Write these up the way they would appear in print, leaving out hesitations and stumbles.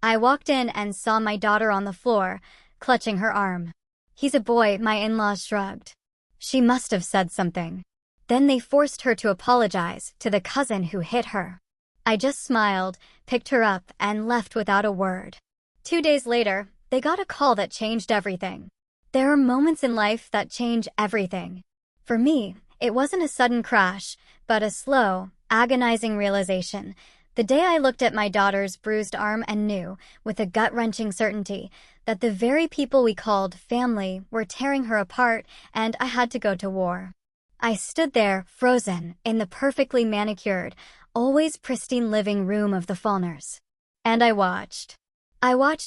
I walked in and saw my daughter on the floor, clutching her arm. "He's a boy," my in-laws shrugged. She must have said something. Then they forced her to apologize to the cousin who hit her. I just smiled, picked her up, and left without a word. 2 days later, they got a call that changed everything. There are moments in life that change everything. For me, it wasn't a sudden crash, but a slow, agonizing realization. The day I looked at my daughter's bruised arm and knew, with a gut-wrenching certainty, that the very people we called family were tearing her apart, and I had to go to war. I stood there, frozen, in the perfectly manicured, always pristine living room of the Fallners. And I watched.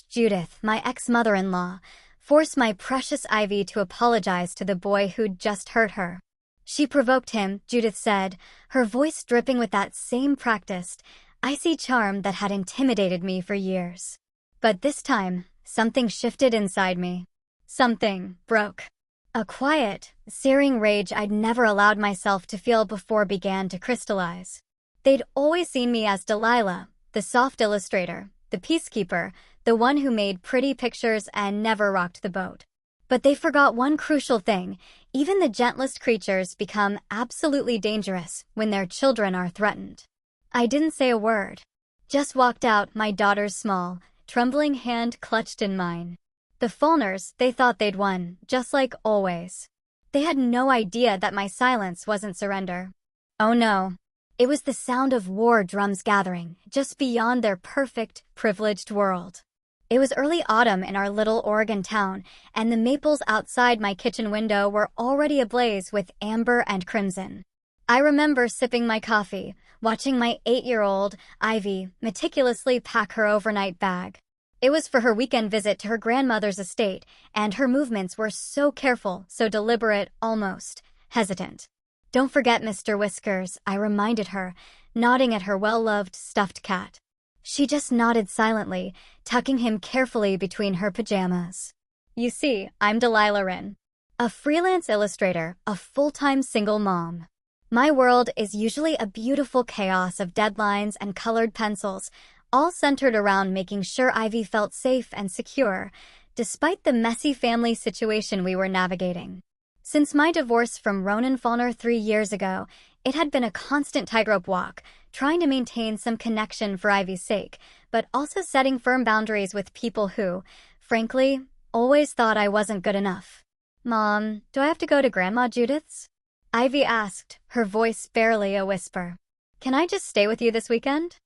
Judith, my ex-mother-in-law, force my precious Ivy to apologize to the boy who'd just hurt her. She provoked him, Judith said, her voice dripping with that same practiced, icy charm that had intimidated me for years. But this time, something shifted inside me. Something broke. A quiet, searing rage I'd never allowed myself to feel before began to crystallize. They'd always seen me as Delilah, the soft illustrator, the peacekeeper, the one who made pretty pictures and never rocked the boat. But they forgot one crucial thing: even the gentlest creatures become absolutely dangerous when their children are threatened. I didn't say a word. Just walked out, my daughter's small, trembling hand clutched in mine. The Fallners, they thought they'd won, just like always. They had no idea that my silence wasn't surrender. Oh no. It was the sound of war drums gathering, just beyond their perfect, privileged world. It was early autumn in our little Oregon town, and the maples outside my kitchen window were already ablaze with amber and crimson. I remember sipping my coffee, watching my 8-year-old, Ivy, meticulously pack her overnight bag. It was for her weekend visit to her grandmother's estate, and her movements were so careful, so deliberate, almost hesitant. "Don't forget Mr. Whiskers," I reminded her, nodding at her well-loved stuffed cat. She just nodded silently, tucking him carefully between her pajamas. You see, I'm Delilah Wren, a freelance illustrator, a full-time single mom. My world is usually a beautiful chaos of deadlines and colored pencils, all centered around making sure Ivy felt safe and secure, despite the messy family situation we were navigating. Since my divorce from Ronan Fallner 3 years ago, it had been a constant tightrope walk, trying to maintain some connection for Ivy's sake, but also setting firm boundaries with people who, frankly, always thought I wasn't good enough. "Mom, do I have to go to Grandma Judith's?" Ivy asked, her voice barely a whisper. "Can I just stay with you this weekend?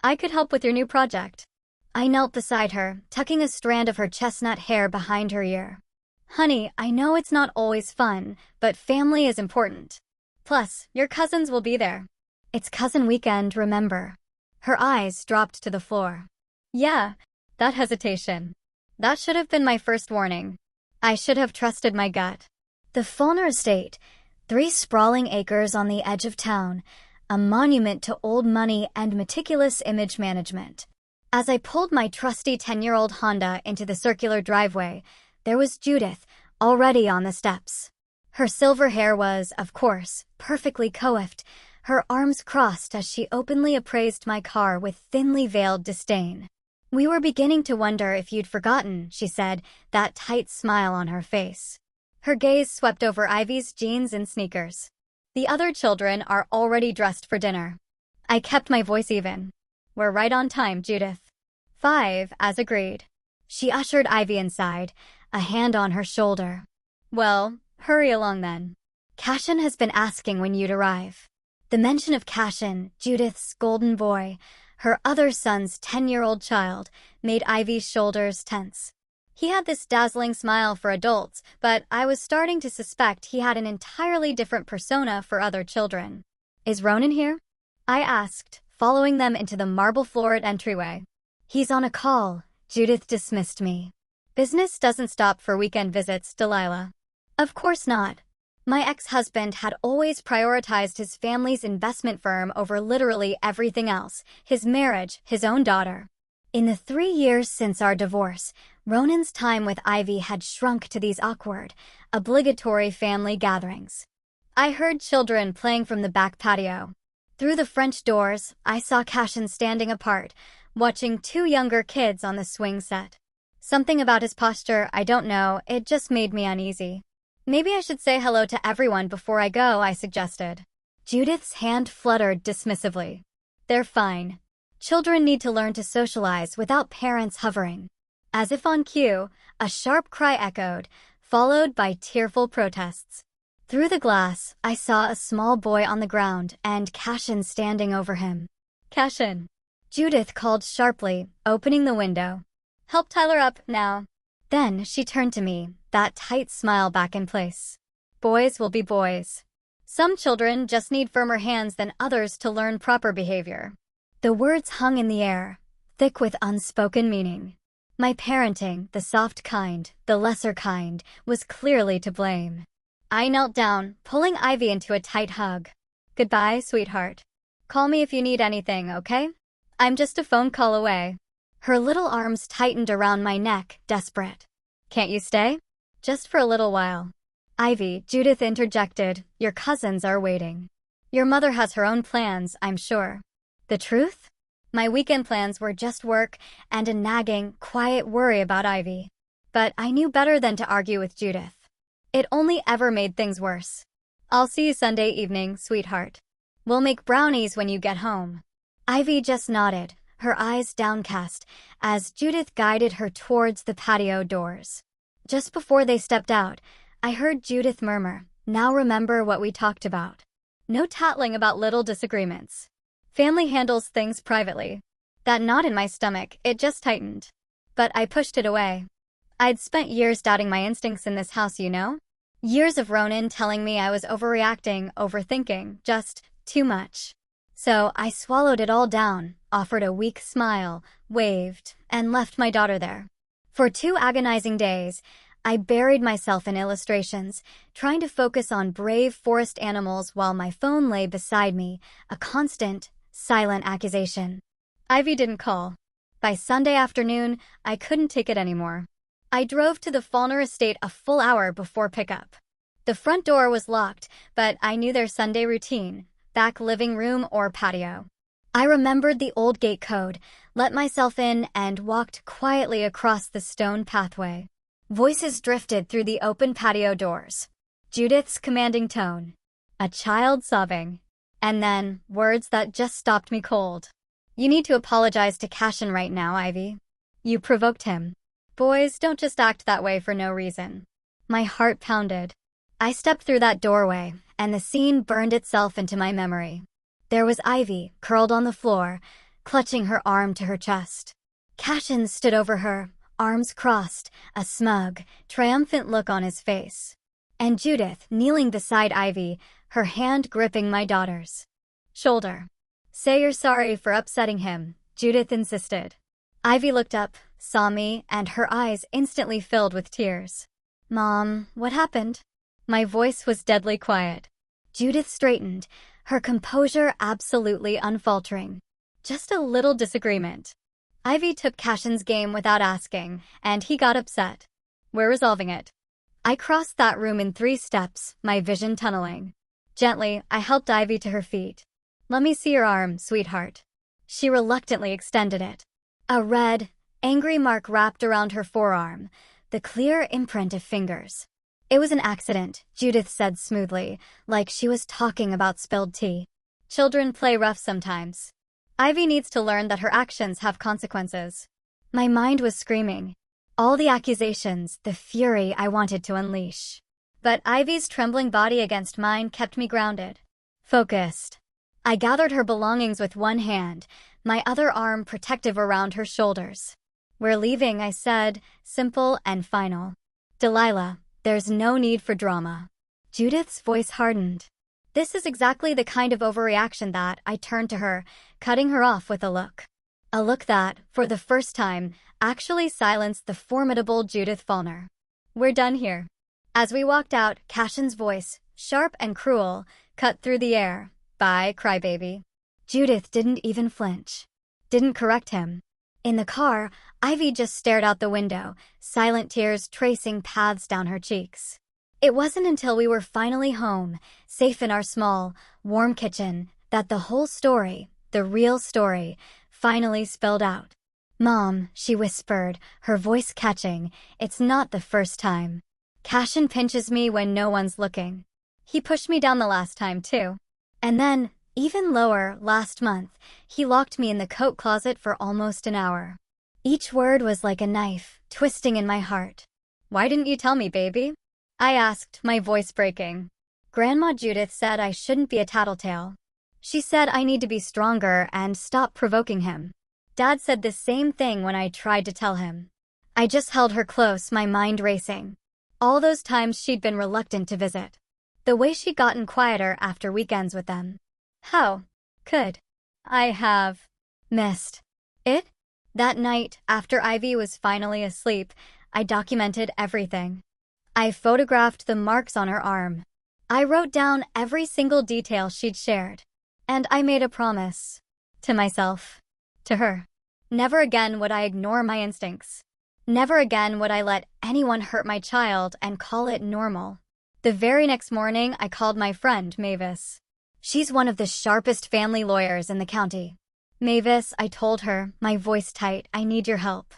I could help with your new project." I knelt beside her, tucking a strand of her chestnut hair behind her ear. "Honey, I know it's not always fun, but family is important. Plus, your cousins will be there. It's cousin weekend, remember?" Her eyes dropped to the floor. Yeah, that hesitation. That should have been my first warning. I should have trusted my gut. The Fallner estate, 3 sprawling acres on the edge of town, a monument to old money and meticulous image management. As I pulled my trusty 10-year-old Honda into the circular driveway, there was Judith, already on the steps. Her silver hair was, of course, perfectly coiffed, her arms crossed as she openly appraised my car with thinly veiled disdain. "We were beginning to wonder if you'd forgotten," she said, that tight smile on her face. Her gaze swept over Ivy's jeans and sneakers. "The other children are already dressed for dinner." I kept my voice even. "We're right on time, Judith." 5, as agreed. She ushered Ivy inside, a hand on her shoulder. "Well, hurry along then. Cashin has been asking when you'd arrive." The mention of Cashin, Judith's golden boy, her other son's 10-year-old child, made Ivy's shoulders tense. He had this dazzling smile for adults, but I was starting to suspect he had an entirely different persona for other children. "Is Ronan here?" I asked, following them into the marble-floored entryway. "He's on a call," Judith dismissed me. "Business doesn't stop for weekend visits, Delilah." Of course not. My ex-husband had always prioritized his family's investment firm over literally everything else, his marriage, his own daughter. In the 3 years since our divorce, Ronan's time with Ivy had shrunk to these awkward, obligatory family gatherings. I heard children playing from the back patio. Through the French doors, I saw Cashin standing apart, watching two younger kids on the swing set. Something about his posture, I don't know, it just made me uneasy. Maybe I should say hello to everyone before I go, I suggested. Judith's hand fluttered dismissively. They're fine. Children need to learn to socialize without parents hovering. As if on cue, a sharp cry echoed, followed by tearful protests. Through the glass, I saw a small boy on the ground and Cashin standing over him. Cashin, Judith called sharply, opening the window. Help Tyler up, now. Then she turned to me, that tight smile back in place. Boys will be boys. Some children just need firmer hands than others to learn proper behavior. The words hung in the air, thick with unspoken meaning. My parenting, the soft kind, the lesser kind, was clearly to blame. I knelt down, pulling Ivy into a tight hug. Goodbye, sweetheart. Call me if you need anything, okay? I'm just a phone call away. Her little arms tightened around my neck, desperate. Can't you stay? Just for a little while. Ivy, Judith interjected, your cousins are waiting. Your mother has her own plans, I'm sure. The truth? My weekend plans were just work and a nagging, quiet worry about Ivy. But I knew better than to argue with Judith. It only ever made things worse. I'll see you Sunday evening, sweetheart. We'll make brownies when you get home. Ivy just nodded, her eyes downcast, as Judith guided her towards the patio doors. Just before they stepped out, I heard Judith murmur, now remember what we talked about. No tattling about little disagreements. Family handles things privately. That knot in my stomach, it just tightened. But I pushed it away. I'd spent years doubting my instincts in this house, you know? Years of Ronan telling me I was overreacting, overthinking, just too much. So I swallowed it all down, offered a weak smile, waved, and left my daughter there. For 2 agonizing days, I buried myself in illustrations, trying to focus on brave forest animals while my phone lay beside me, a constant, silent accusation. Ivy didn't call. By Sunday afternoon, I couldn't take it anymore. I drove to the Fallner estate a full hour before pickup. The front door was locked, but I knew their Sunday routine, back living room or patio. I remembered the old gate code, let myself in, and walked quietly across the stone pathway. Voices drifted through the open patio doors. Judith's commanding tone. A child sobbing. And then, words that just stopped me cold. You need to apologize to Cashin right now, Ivy. You provoked him. Boys don't just act that way for no reason. My heart pounded. I stepped through that doorway, and the scene burned itself into my memory. There was Ivy, curled on the floor, clutching her arm to her chest. Cashin stood over her, arms crossed, a smug, triumphant look on his face. And Judith, kneeling beside Ivy, her hand gripping my daughter's shoulder. Say you're sorry for upsetting him, Judith insisted. Ivy looked up, saw me, and her eyes instantly filled with tears. Mom, what happened? My voice was deadly quiet. Judith straightened, her composure absolutely unfaltering. Just a little disagreement. Ivy took Cashin's game without asking, and he got upset. We're resolving it. I crossed that room in 3 steps, my vision tunneling. Gently, I helped Ivy to her feet. Let me see your arm, sweetheart. She reluctantly extended it. A red, angry mark wrapped around her forearm, the clear imprint of fingers. It was an accident, Judith said smoothly, like she was talking about spilled tea. Children play rough sometimes. Ivy needs to learn that her actions have consequences. My mind was screaming. All the accusations, the fury I wanted to unleash. But Ivy's trembling body against mine kept me grounded. Focused. I gathered her belongings with one hand, my other arm protective around her shoulders. We're leaving, I said, simple and final. Delilah, there's no need for drama. Judith's voice hardened. This is exactly the kind of overreaction that I turned to her, cutting her off with a look. A look that, for the first time, actually silenced the formidable Judith Fallner. We're done here. As we walked out, Cashin's voice, sharp and cruel, cut through the air. Bye, crybaby. Judith didn't even flinch. Didn't correct him. In the car, Ivy just stared out the window, silent tears tracing paths down her cheeks. It wasn't until we were finally home, safe in our small, warm kitchen, that the whole story, the real story, finally spilled out. "Mom," she whispered, her voice catching, "it's not the first time. Cashin pinches me when no one's looking. He pushed me down the last time, too. And then, even lower, last month, he locked me in the coat closet for almost an hour." Each word was like a knife, twisting in my heart. "Why didn't you tell me, baby?" I asked, my voice breaking. Grandma Judith said I shouldn't be a tattletale. She said I need to be stronger and stop provoking him. Dad said the same thing when I tried to tell him. I just held her close, my mind racing. All those times she'd been reluctant to visit. The way she'd gotten quieter after weekends with them. How could I have missed it? That night, after Ivy was finally asleep, I documented everything. I photographed the marks on her arm. I wrote down every single detail she'd shared. And I made a promise. To myself. To her. Never again would I ignore my instincts. Never again would I let anyone hurt my child and call it normal. The very next morning, I called my friend, Mavis. She's one of the sharpest family lawyers in the county. "Mavis," I told her, my voice tight, "I need your help.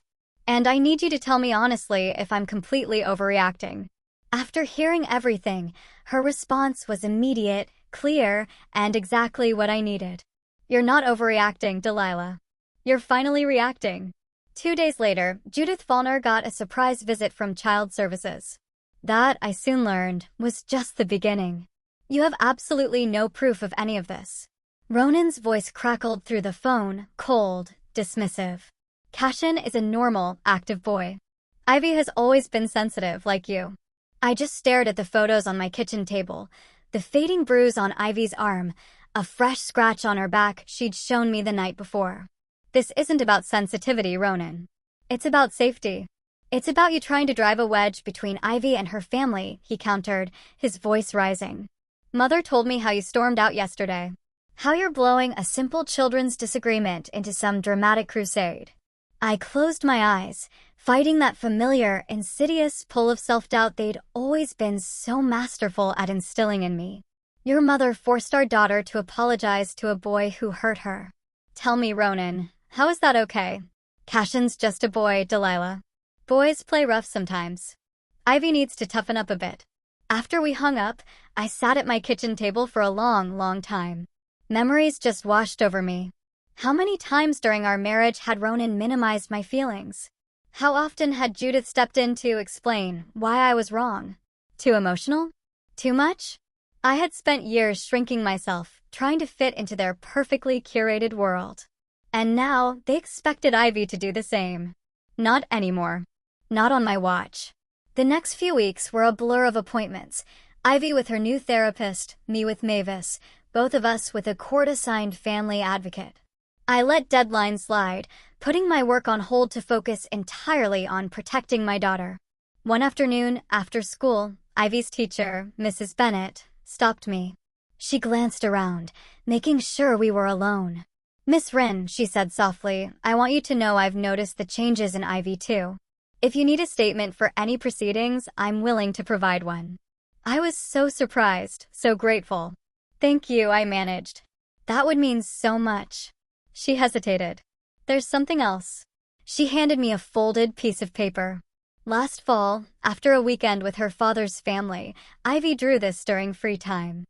And I need you to tell me honestly if I'm completely overreacting." After hearing everything, her response was immediate, clear, and exactly what I needed. "You're not overreacting, Delilah. You're finally reacting." 2 days later, Judith Fallner got a surprise visit from Child Services. That, I soon learned, was just the beginning. "You have absolutely no proof of any of this." Ronan's voice crackled through the phone, cold, dismissive. "Cashin is a normal, active boy. Ivy has always been sensitive, like you." I just stared at the photos on my kitchen table, the fading bruise on Ivy's arm, a fresh scratch on her back she'd shown me the night before. "This isn't about sensitivity, Ronan. It's about safety. It's about you trying to drive a wedge between Ivy and her family," he countered, his voice rising. "Mother told me how you stormed out yesterday. How you're blowing a simple children's disagreement into some dramatic crusade." I closed my eyes, fighting that familiar, insidious pull of self-doubt they'd always been so masterful at instilling in me. "Your mother forced our daughter to apologize to a boy who hurt her." "Tell me, Ronan, how is that okay?" "Cashin's just a boy, Delilah. Boys play rough sometimes. Ivy needs to toughen up a bit." After we hung up, I sat at my kitchen table for a long, long time. Memories just washed over me. How many times during our marriage had Ronan minimized my feelings? How often had Judith stepped in to explain why I was wrong? Too emotional? Too much? I had spent years shrinking myself, trying to fit into their perfectly curated world. And now they expected Ivy to do the same. Not anymore. Not on my watch. The next few weeks were a blur of appointments. Ivy with her new therapist, me with Mavis, both of us with a court-assigned family advocate. I let deadlines slide, putting my work on hold to focus entirely on protecting my daughter. One afternoon, after school, Ivy's teacher, Mrs. Bennett, stopped me. She glanced around, making sure we were alone. "Miss Wren," she said softly, "I want you to know I've noticed the changes in Ivy too. If you need a statement for any proceedings, I'm willing to provide one." I was so surprised, so grateful. "Thank you," I managed. "That would mean so much." She hesitated. "There's something else." She handed me a folded piece of paper. Last fall, after a weekend with her father's family, Ivy drew this during free time.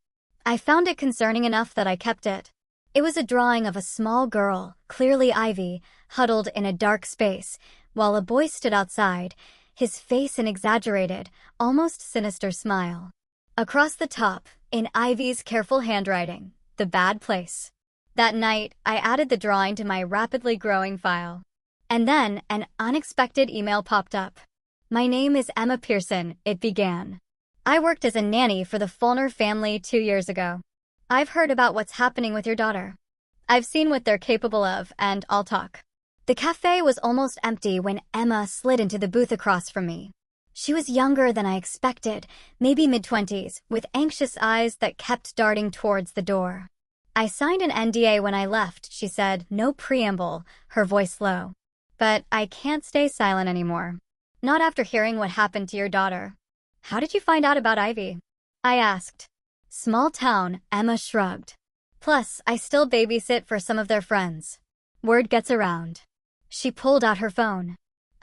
I found it concerning enough that I kept it. It was a drawing of a small girl, clearly Ivy, huddled in a dark space, while a boy stood outside, his face an exaggerated, almost sinister smile. Across the top, in Ivy's careful handwriting, "The bad place." That night, I added the drawing to my rapidly growing file. And then, an unexpected email popped up. "My name is Emma Pearson," it began. "I worked as a nanny for the Fulner family 2 years ago. I've heard about what's happening with your daughter. I've seen what they're capable of, and I'll talk." The cafe was almost empty when Emma slid into the booth across from me. She was younger than I expected, maybe mid-20s, with anxious eyes that kept darting towards the door. "I signed an NDA when I left," she said, no preamble, her voice low. "But I can't stay silent anymore. Not after hearing what happened to your daughter." "How did you find out about Ivy?" I asked. "Small town," Emma shrugged. "Plus, I still babysit for some of their friends." Word gets around. She pulled out her phone.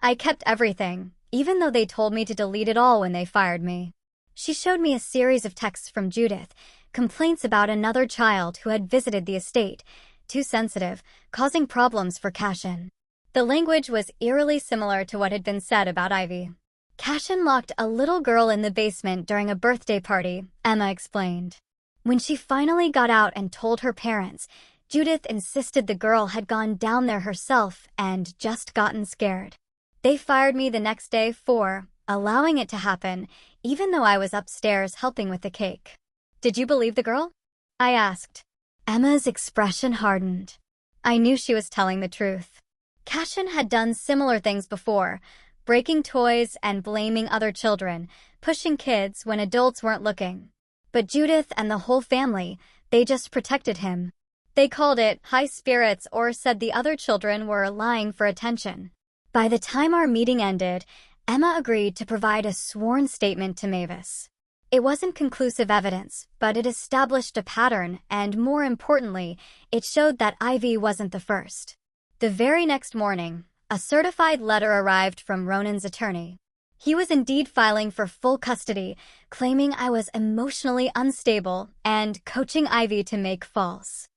I kept everything, even though they told me to delete it all when they fired me. She showed me a series of texts from Judith, complaints about another child who had visited the estate, too sensitive, causing problems for Cashin. The language was eerily similar to what had been said about Ivy. Cashin locked a little girl in the basement during a birthday party, Emma explained. When she finally got out and told her parents, Judith insisted the girl had gone down there herself and just gotten scared. They fired me the next day for allowing it to happen, even though I was upstairs helping with the cake. Did you believe the girl? I asked. Emma's expression hardened. I knew she was telling the truth. Cashin had done similar things before, breaking toys and blaming other children, pushing kids when adults weren't looking. But Judith and the whole family, they just protected him. They called it high spirits or said the other children were lying for attention. By the time our meeting ended, Emma agreed to provide a sworn statement to Mavis. It wasn't conclusive evidence, but it established a pattern, and more importantly, it showed that Ivy wasn't the first. The very next morning, a certified letter arrived from Ronan's attorney. He was indeed filing for full custody, claiming I was emotionally unstable and coaching Ivy to make false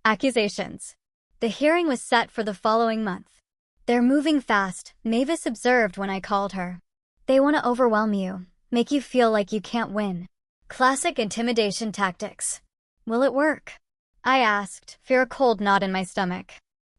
accusations. The hearing was set for the following month. They're moving fast, Mavis observed when I called her. They want to overwhelm you, make you feel like you can't win. Classic intimidation tactics. Will it work? I asked, fear a cold knot in my stomach.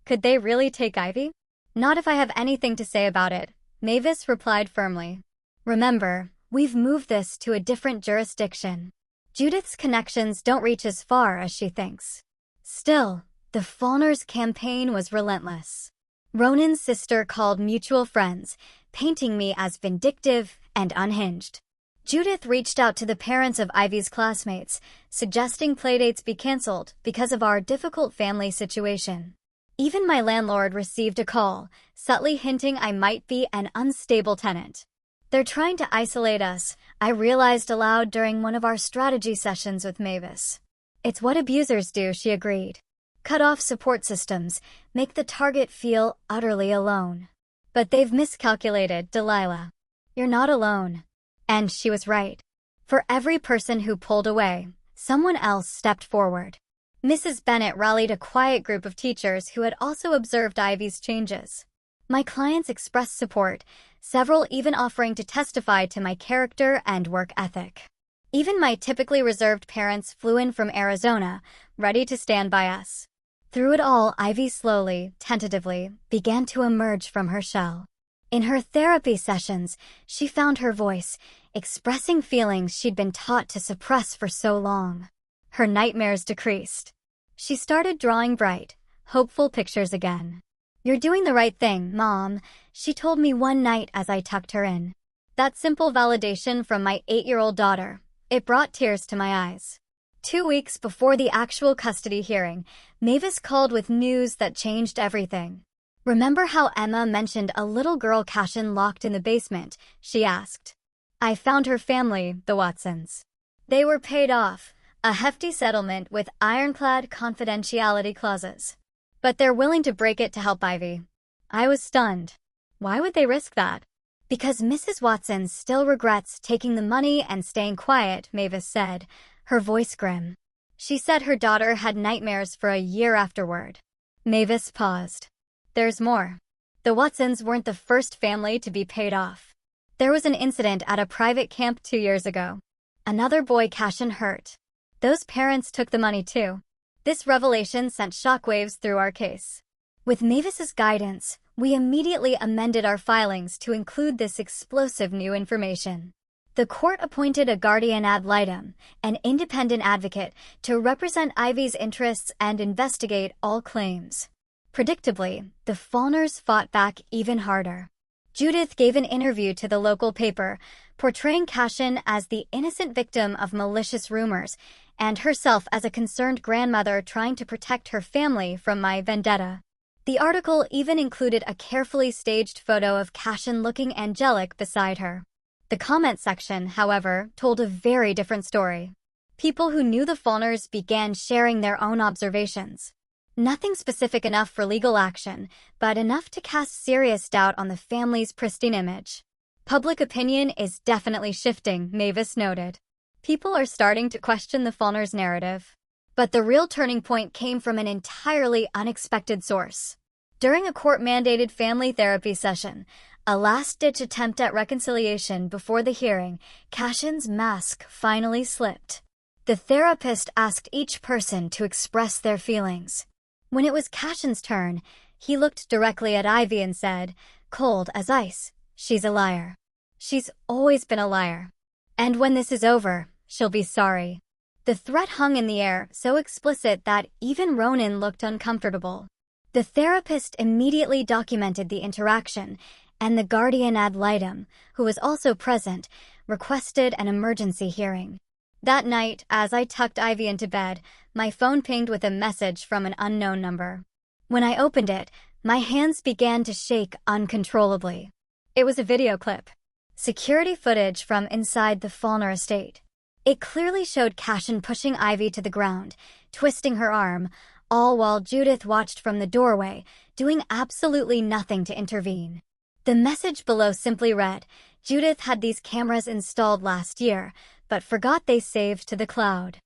Could they really take Ivy? Not if I have anything to say about it, Mavis replied firmly. Remember, we've moved this to a different jurisdiction. Judith's connections don't reach as far as she thinks. Still, the Faulkners' campaign was relentless. Ronan's sister called mutual friends, painting me as vindictive and unhinged. Judith reached out to the parents of Ivy's classmates, suggesting playdates be canceled because of our difficult family situation. Even my landlord received a call, subtly hinting I might be an unstable tenant. They're trying to isolate us, I realized aloud during one of our strategy sessions with Mavis. It's what abusers do, she agreed. Cut off support systems, make the target feel utterly alone. But they've miscalculated, Delilah. You're not alone. And she was right. For every person who pulled away, someone else stepped forward. Mrs. Bennett rallied a quiet group of teachers who had also observed Ivy's changes. My clients expressed support, several even offering to testify to my character and work ethic. Even my typically reserved parents flew in from Arizona, ready to stand by us. Through it all, Ivy slowly, tentatively, began to emerge from her shell. In her therapy sessions, she found her voice, expressing feelings she'd been taught to suppress for so long. Her nightmares decreased. She started drawing bright, hopeful pictures again. You're doing the right thing, Mom, she told me one night as I tucked her in. That simple validation from my 8-year-old daughter, it brought tears to my eyes. 2 weeks before the actual custody hearing, Mavis called with news that changed everything. Remember how Emma mentioned a little girl Cashin locked in the basement, she asked. I found her family, the Watsons. They were paid off, a hefty settlement with ironclad confidentiality clauses. But they're willing to break it to help Ivy. I was stunned. Why would they risk that? Because Mrs. Watson still regrets taking the money and staying quiet, Mavis said, her voice grim. She said her daughter had nightmares for a year afterward. Mavis paused. There's more. The Watsons weren't the first family to be paid off. There was an incident at a private camp 2 years ago. Another boy Cashin hurt. Those parents took the money too. This revelation sent shockwaves through our case. With Mavis's guidance, we immediately amended our filings to include this explosive new information. The court appointed a guardian ad litem, an independent advocate, to represent Ivy's interests and investigate all claims. Predictably, the Faulkners fought back even harder. Judith gave an interview to the local paper, portraying Cashin as the innocent victim of malicious rumors, and herself as a concerned grandmother trying to protect her family from my vendetta. The article even included a carefully staged photo of Cashin looking angelic beside her. The comment section, however, told a very different story. People who knew the Faulkners began sharing their own observations. Nothing specific enough for legal action, but enough to cast serious doubt on the family's pristine image. Public opinion is definitely shifting, Mavis noted. People are starting to question the Faulkners' narrative. But the real turning point came from an entirely unexpected source. During a court-mandated family therapy session, a last-ditch attempt at reconciliation before the hearing, Cashin's mask finally slipped. The therapist asked each person to express their feelings. When it was Cashin's turn, he looked directly at Ivy and said, cold as ice, she's a liar. She's always been a liar. And when this is over, she'll be sorry. The threat hung in the air, so explicit that even Ronan looked uncomfortable. The therapist immediately documented the interaction, and the guardian ad litem, who was also present, requested an emergency hearing. That night, as I tucked Ivy into bed, my phone pinged with a message from an unknown number. When I opened it, my hands began to shake uncontrollably. It was a video clip. Security footage from inside the Faulkner estate. It clearly showed Cashin pushing Ivy to the ground, twisting her arm, all while Judith watched from the doorway, doing absolutely nothing to intervene. The message below simply read, Judith had these cameras installed last year, but forgot they saved to the cloud.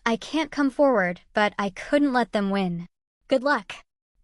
I can't come forward, but I couldn't let them win. Good luck.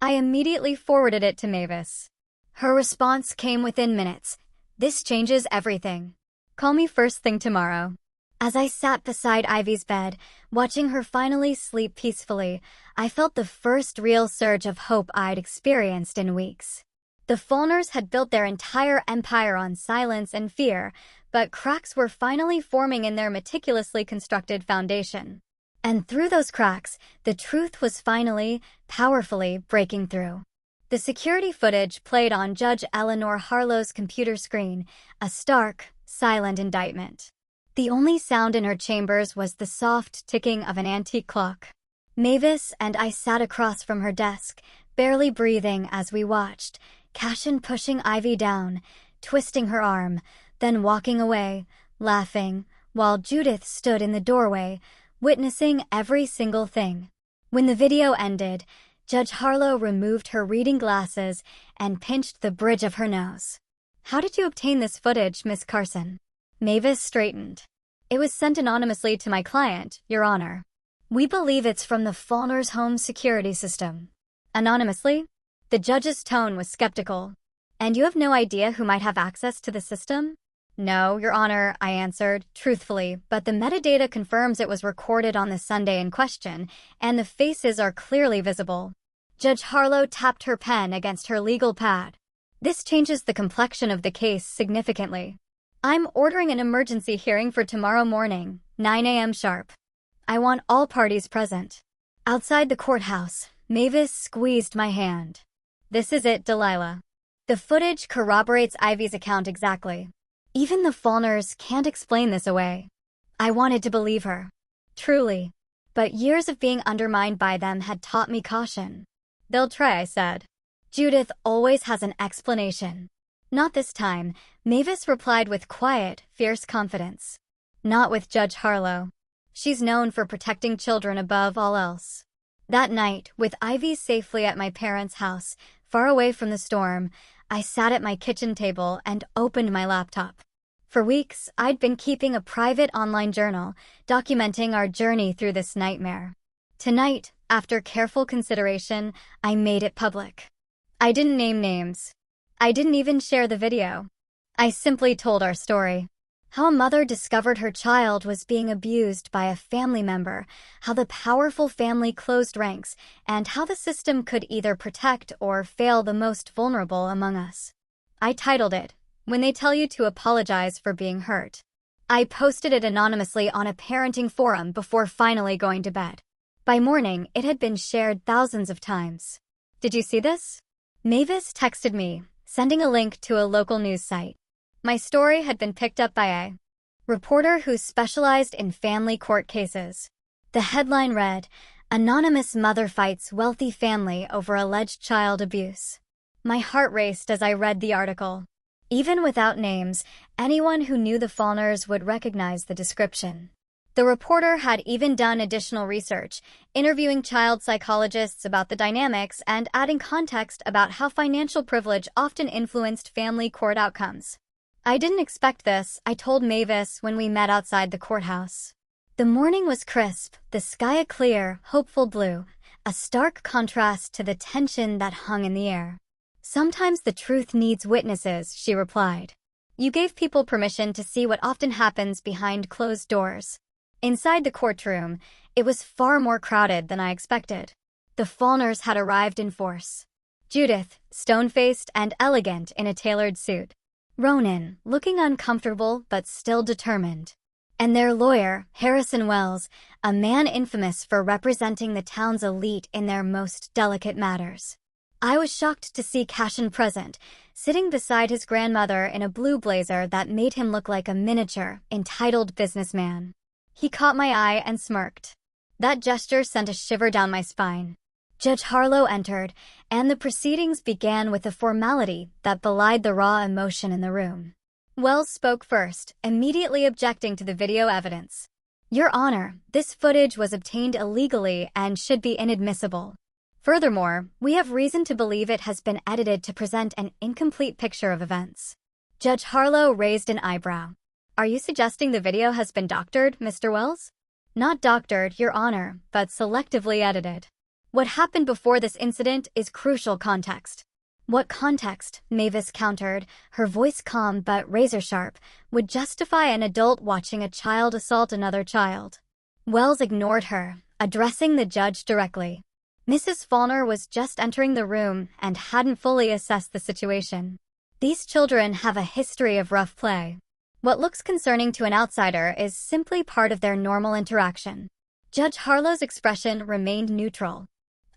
I immediately forwarded it to Mavis. Her response came within minutes. This changes everything. Call me first thing tomorrow. As I sat beside Ivy's bed, watching her finally sleep peacefully, I felt the first real surge of hope I'd experienced in weeks. The Faulkners had built their entire empire on silence and fear, but cracks were finally forming in their meticulously constructed foundation. And through those cracks, the truth was finally, powerfully breaking through. The security footage played on Judge Eleanor Harlow's computer screen, a stark, silent indictment. The only sound in her chambers was the soft ticking of an antique clock. Mavis and I sat across from her desk, barely breathing as we watched, Cashin pushing Ivy down, twisting her arm, then walking away, laughing, while Judith stood in the doorway, witnessing every single thing. When the video ended, Judge Harlow removed her reading glasses and pinched the bridge of her nose. How did you obtain this footage, Miss Carson? Mavis straightened. It was sent anonymously to my client, Your Honor. We believe it's from the Faulkners' home security system. Anonymously? The judge's tone was skeptical. And you have no idea who might have access to the system? No, Your Honor, I answered, truthfully, but the metadata confirms it was recorded on the Sunday in question, and the faces are clearly visible. Judge Harlow tapped her pen against her legal pad. This changes the complexion of the case significantly. I'm ordering an emergency hearing for tomorrow morning, 9 a.m. sharp. I want all parties present. Outside the courthouse, Mavis squeezed my hand. This is it, Delilah. The footage corroborates Ivy's account exactly. Even the Faulkners can't explain this away. I wanted to believe her. Truly. But years of being undermined by them had taught me caution. They'll try, I said. Judith always has an explanation. Not this time, Mavis replied with quiet, fierce confidence. Not with Judge Harlow. She's known for protecting children above all else. That night, with Ivy safely at my parents' house, far away from the storm, I sat at my kitchen table and opened my laptop. For weeks, I'd been keeping a private online journal, documenting our journey through this nightmare. Tonight, after careful consideration, I made it public. I didn't name names. I didn't even share the video. I simply told our story. How a mother discovered her child was being abused by a family member, how the powerful family closed ranks, and how the system could either protect or fail the most vulnerable among us. I titled it, When They Tell You to Apologize for Being Hurt. I posted it anonymously on a parenting forum before finally going to bed. By morning, it had been shared thousands of times. Did you see this? Mavis texted me, sending a link to a local news site. My story had been picked up by a reporter who specialized in family court cases. The headline read, Anonymous Mother Fights Wealthy Family Over Alleged Child Abuse. My heart raced as I read the article. Even without names, anyone who knew the Faulkners would recognize the description. The reporter had even done additional research, interviewing child psychologists about the dynamics and adding context about how financial privilege often influenced family court outcomes. "I didn't expect this," I told Mavis when we met outside the courthouse. The morning was crisp, the sky a clear, hopeful blue, a stark contrast to the tension that hung in the air. "Sometimes the truth needs witnesses," she replied. "You gave people permission to see what often happens behind closed doors." Inside the courtroom, it was far more crowded than I expected. The Fallners had arrived in force. Judith, stone-faced and elegant in a tailored suit. Ronan, looking uncomfortable but still determined. And their lawyer, Harrison Wells, a man infamous for representing the town's elite in their most delicate matters. I was shocked to see Cashin present, sitting beside his grandmother in a blue blazer that made him look like a miniature, entitled businessman. He caught my eye and smirked. That gesture sent a shiver down my spine. Judge Harlow entered, and the proceedings began with a formality that belied the raw emotion in the room. Wells spoke first, immediately objecting to the video evidence. "Your Honor, this footage was obtained illegally and should be inadmissible. Furthermore, we have reason to believe it has been edited to present an incomplete picture of events." Judge Harlow raised an eyebrow. "Are you suggesting the video has been doctored, Mr. Wells?" "Not doctored, Your Honor, but selectively edited. What happened before this incident is crucial context." "What context?" Mavis countered, her voice calm but razor-sharp, "would justify an adult watching a child assault another child?" Wells ignored her, addressing the judge directly. Mrs. Fallner was just entering the room and hadn't fully assessed the situation. "These children have a history of rough play. What looks concerning to an outsider is simply part of their normal interaction." Judge Harlow's expression remained neutral.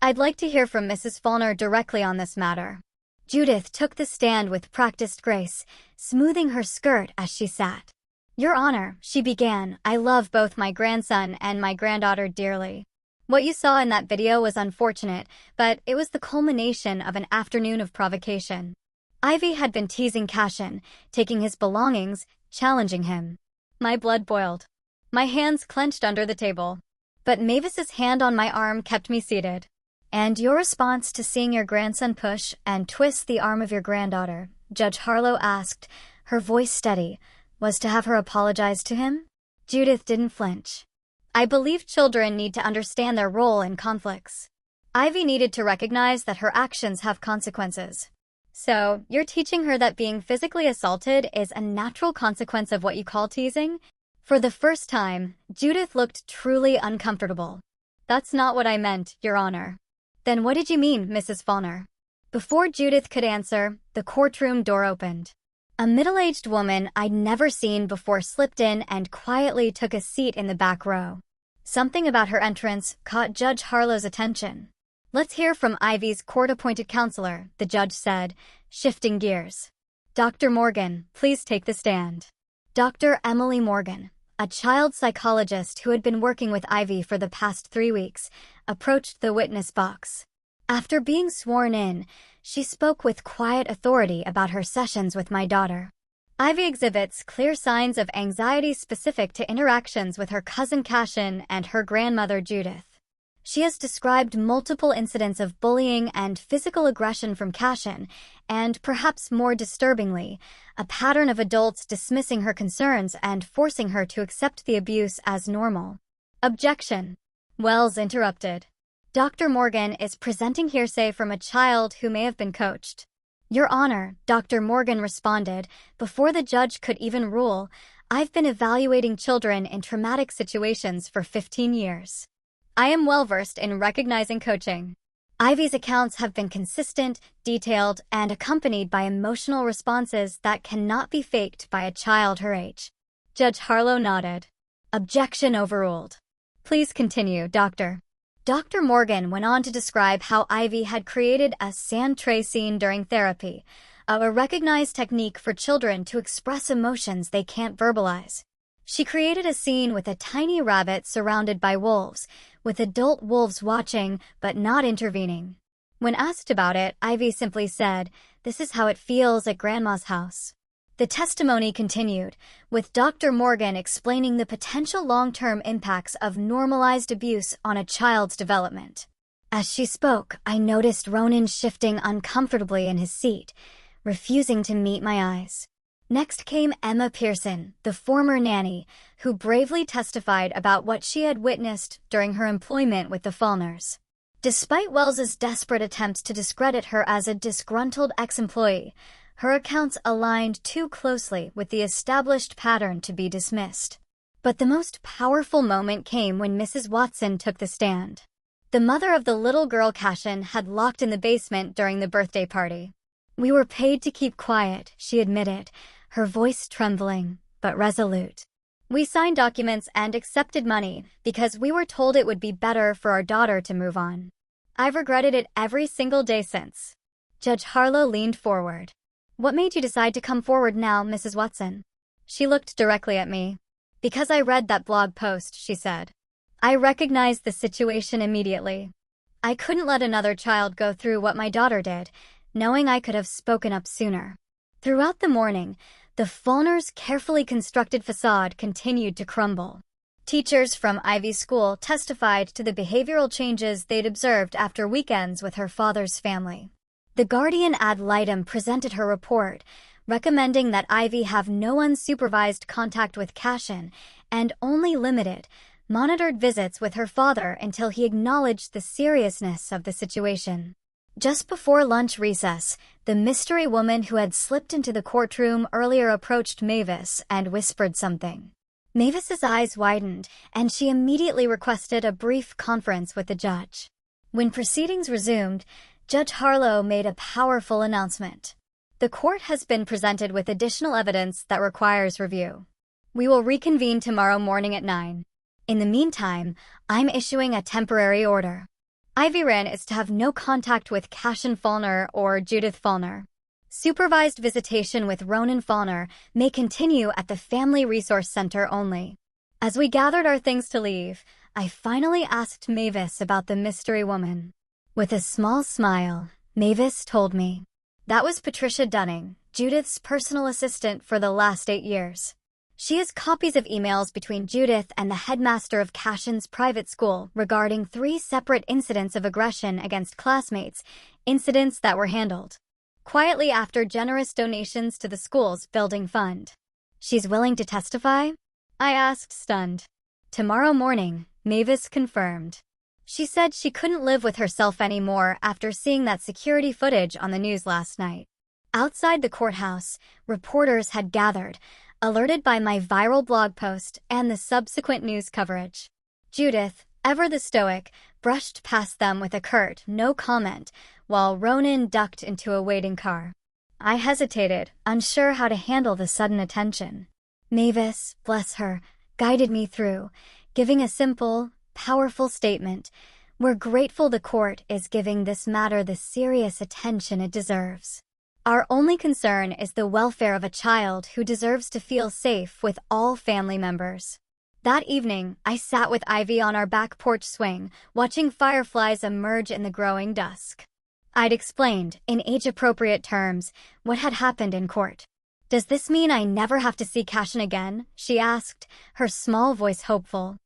"I'd like to hear from Mrs. Fallner directly on this matter." Judith took the stand with practiced grace, smoothing her skirt as she sat. "Your Honor," she began, "I love both my grandson and my granddaughter dearly. What you saw in that video was unfortunate, but it was the culmination of an afternoon of provocation. Ivy had been teasing Cashin, taking his belongings, challenging him. My blood boiled. My hands clenched under the table. But Mavis's hand on my arm kept me seated. "And your response to seeing your grandson push and twist the arm of your granddaughter," Judge Harlow asked, her voice steady, "was to have her apologize to him?" Judith didn't flinch. "I believe children need to understand their role in conflicts. Ivy needed to recognize that her actions have consequences." "So, you're teaching her that being physically assaulted is a natural consequence of what you call teasing?" For the first time, Judith looked truly uncomfortable. "That's not what I meant, Your Honor." "Then what did you mean, Mrs. Fallner?" Before Judith could answer, the courtroom door opened. A middle-aged woman I'd never seen before slipped in and quietly took a seat in the back row. Something about her entrance caught Judge Harlow's attention. "Let's hear from Ivy's court-appointed counselor," the judge said, shifting gears. "Dr. Morgan, please take the stand." Dr. Emily Morgan, a child psychologist who had been working with Ivy for the past 3 weeks, approached the witness box. After being sworn in, she spoke with quiet authority about her sessions with my daughter. Ivy exhibits clear signs of anxiety specific to interactions with her cousin Cashin and her grandmother Judith. She has described multiple incidents of bullying and physical aggression from Cashin, and perhaps more disturbingly, a pattern of adults dismissing her concerns and forcing her to accept the abuse as normal. "Objection," Wells interrupted. "Dr. Morgan is presenting hearsay from a child who may have been coached." "Your Honor," Dr. Morgan responded, before the judge could even rule, "I've been evaluating children in traumatic situations for 15 years. I am well-versed in recognizing coaching. Ivy's accounts have been consistent, detailed, and accompanied by emotional responses that cannot be faked by a child her age." Judge Harlow nodded. "Objection overruled. Please continue, Doctor." Dr. Morgan went on to describe how Ivy had created a sand tray scene during therapy, a recognized technique for children to express emotions they can't verbalize. She created a scene with a tiny rabbit surrounded by wolves, with adult wolves watching but not intervening. When asked about it, Ivy simply said, "This is how it feels at Grandma's house." The testimony continued, with Dr. Morgan explaining the potential long-term impacts of normalized abuse on a child's development. As she spoke, I noticed Ronan shifting uncomfortably in his seat, refusing to meet my eyes. Next came Emma Pearson, the former nanny, who bravely testified about what she had witnessed during her employment with the Fallners. Despite Wells's desperate attempts to discredit her as a disgruntled ex-employee, her accounts aligned too closely with the established pattern to be dismissed. But the most powerful moment came when Mrs. Watson took the stand. The mother of the little girl Cashin had locked in the basement during the birthday party. "We were paid to keep quiet," she admitted, her voice trembling, but resolute. "We signed documents and accepted money because we were told it would be better for our daughter to move on. I've regretted it every single day since." Judge Harlow leaned forward. "What made you decide to come forward now, Mrs. Watson?" She looked directly at me. "Because I read that blog post," she said. "I recognized the situation immediately. I couldn't let another child go through what my daughter did, knowing I could have spoken up sooner." Throughout the morning, the Fallners' carefully constructed facade continued to crumble. Teachers from Ivy's school testified to the behavioral changes they'd observed after weekends with her father's family. The Guardian ad litem presented her report, recommending that Ivy have no unsupervised contact with Cashin and only limited, monitored visits with her father until he acknowledged the seriousness of the situation. Just before lunch recess, the mystery woman who had slipped into the courtroom earlier approached Mavis and whispered something. Mavis's eyes widened, and she immediately requested a brief conference with the judge. When proceedings resumed, Judge Harlow made a powerful announcement. "The court has been presented with additional evidence that requires review. We will reconvene tomorrow morning at 9. In the meantime, I'm issuing a temporary order. Ivy Wren is to have no contact with Cashin Fallner or Judith Fallner. Supervised visitation with Ronan Fallner may continue at the Family Resource Center only." As we gathered our things to leave, I finally asked Mavis about the mystery woman. With a small smile, Mavis told me. "That was Patricia Dunning, Judith's personal assistant for the last 8 years. She has copies of emails between Judith and the headmaster of Cashin's private school regarding 3 separate incidents of aggression against classmates, incidents that were handled quietly after generous donations to the school's building fund." "She's willing to testify?" I asked, stunned. "Tomorrow morning," Mavis confirmed. She said she couldn't live with herself anymore after seeing that security footage on the news last night. Outside the courthouse, reporters had gathered, alerted by my viral blog post and the subsequent news coverage. Judith, ever the stoic, brushed past them with a curt no comment, while Ronan ducked into a waiting car. I hesitated, unsure how to handle the sudden attention. Mavis, bless her, guided me through, giving a simple, powerful statement. "We're grateful the court is giving this matter the serious attention it deserves. Our only concern is the welfare of a child who deserves to feel safe with all family members." That evening, I sat with Ivy on our back porch swing, watching fireflies emerge in the growing dusk. I'd explained, in age-appropriate terms, what had happened in court. "Does this mean I never have to see Cashin again?" she asked, her small voice hopeful.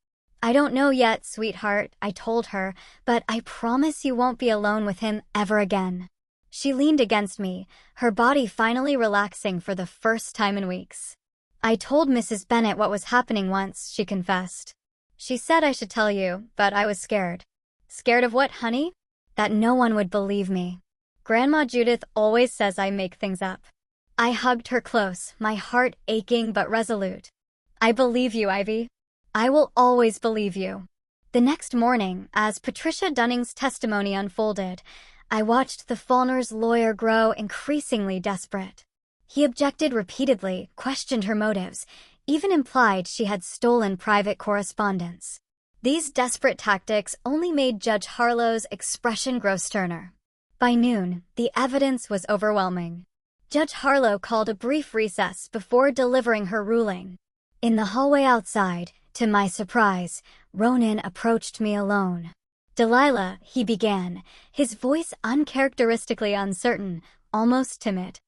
"I don't know yet, sweetheart," I told her, "but I promise you won't be alone with him ever again." She leaned against me, her body finally relaxing for the first time in weeks. "I told Mrs. Bennett what was happening once," she confessed. "She said I should tell you, but I was scared." "Scared of what, honey?" "That no one would believe me. Grandma Judith always says I make things up." I hugged her close, my heart aching but resolute. "I believe you, Ivy. I will always believe you." The next morning, as Patricia Dunning's testimony unfolded, I watched the Fallners' lawyer grow increasingly desperate. He objected repeatedly, questioned her motives, even implied she had stolen private correspondence. These desperate tactics only made Judge Harlow's expression grow sterner. By noon, the evidence was overwhelming. Judge Harlow called a brief recess before delivering her ruling. In the hallway outside, to my surprise, Ronan approached me alone. "Delilah," he began, his voice uncharacteristically uncertain, almost timid.